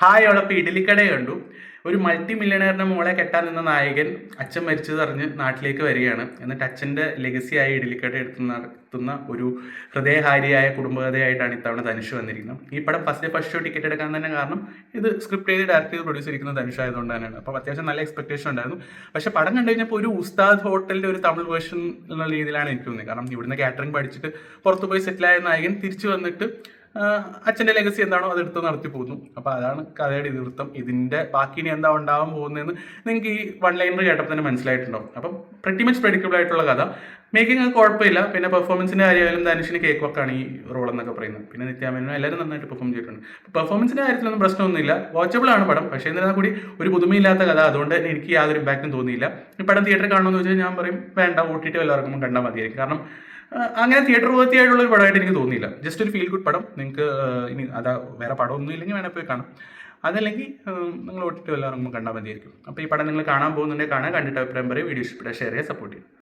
Hi ഉളപ്പ് ഇഡലിക്കട കണ്ടു. ഒരു multi മില്യണയറിന്റെ മോളെ കെട്ടാൻ നിന്ന നായകൻ അച്ഛൻ മരിച്ചത് അറിഞ്ഞ് നാട്ടിലേക്ക് വരികയാണ്. എന്നിട്ട് അച്ഛൻ്റെ ലെഗസിയായി ഇഡലിക്കട എടുത്ത് നടത്തുന്ന ഒരു ഹൃദയഹാരിയായ കുടുംബകഥയായിട്ടാണ് ഇത്തവണ ധനുഷ് വന്നിരിക്കുന്നത്. ഈ പടം ഫസ്റ്റ് ഷോ ടിക്കറ്റ് എടുക്കാൻ തന്നെ കാരണം ഇത് സ്ക്രിപ്റ്റ് ചെയ്ത് ഡയറക്റ്റ് ചെയ്ത് പ്രൊഡ്യൂസ് ചെയ്തിരിക്കുന്ന ധനുഷ് ആയതുകൊണ്ട് തന്നെയാണ്. അപ്പോൾ അത്യാവശ്യം നല്ല എക്സ്പെക്ടേഷൻ ഉണ്ടായിരുന്നു. പക്ഷേ പടം കണ്ടു കഴിഞ്ഞപ്പോൾ ഒരു ഉസ്താദ് ഹോട്ടലിൻ്റെ ഒരു തമിഴ് വേർഷൻ എന്നുള്ള രീതിയിലാണ് എനിക്ക് തോന്നിയത്. കാരണം ഇവിടുന്ന് കാറ്ററിംഗ് പഠിച്ചിട്ട് പുറത്ത് പോയി സെറ്റിലായ നായകൻ തിരിച്ചു വന്നിട്ട് അച്ഛൻ്റെ ലെഗസി എന്താണോ അതെടുത്ത് നടത്തി പോകുന്നു. അപ്പോൾ അതാണ് കഥയുടെ ഇതിവൃത്തം. ഇതിൻ്റെ ബാക്കി ഇനി എന്താ ഉണ്ടാവാൻ പോകുന്നതെന്ന് നിങ്ങൾക്ക് ഈ വൺ ലൈനർ കേട്ടപ്പോൾ തന്നെ മനസ്സിലായിട്ടുണ്ടാവും. അപ്പം പ്രെറ്റി മച്ച് പ്രെഡിക്റ്റബിൾ ആയിട്ടുള്ള കഥ. മേക്കിംഗ് ഒക്കെ കുഴപ്പമില്ല. പിന്നെ പെർഫോമൻസിൻ്റെ കാര്യമായാലും ധനുഷിന് കേക്ക് വർക്കാണ് ഈ റോൾ എന്നൊക്കെ പറയുന്നത്. പിന്നെ നിത്യാമേനും എല്ലാവരും നന്നായിട്ട് പെർഫോം ചെയ്തിട്ടുണ്ട്. പെർഫോമൻസിൻ്റെ കാര്യത്തിലൊന്നും പ്രശ്നമൊന്നുമില്ല. വാച്ചബിൾ ആണ് പടം. പക്ഷേ എന്നാൽ കൂടി ഒരു പുതുമയില്ലാത്ത കഥ. അതുകൊണ്ട് തന്നെ എനിക്ക് യാതൊരു ഇമ്പാക്റ്റും തോന്നിയില്ല. ഈ പടം തിയേറ്ററിൽ കാണണമെന്ന് വെച്ചാൽ ഞാൻ പറയും വേണ്ട, OTT എല്ലാവർക്കും കണ്ടാൽ മതിയായിരിക്കും. കാരണം അങ്ങനെ തിയേറ്റർ വർത്തിയായിട്ടുള്ള ഒരു പടമായിട്ട് എനിക്ക് തോന്നിയില്ല. ജസ്റ്റ് ഒരു ഫീൽ ഗുഡ് പടം. നിങ്ങൾക്ക് ഇനി അതാ വേറെ പടമൊന്നും ഇല്ലെങ്കിൽ വേണേൽ പോയി കാണാം. അതല്ലെങ്കിൽ നിങ്ങൾ OTT എല്ലാവർക്കും കണ്ടാൽ മതിയായിരിക്കും. അപ്പോൾ ഈ പടം നിങ്ങൾ കാണാൻ പോകുന്നുണ്ടെങ്കിൽ കാണാൻ, കണ്ടിട്ട് അഭിപ്രായം പറയും. വീഡിയോ ഇഷ്ടപ്പെട്ടാൽ ഷെയർ ചെയ്യുക, സപ്പോർട്ട് ചെയ്യുക.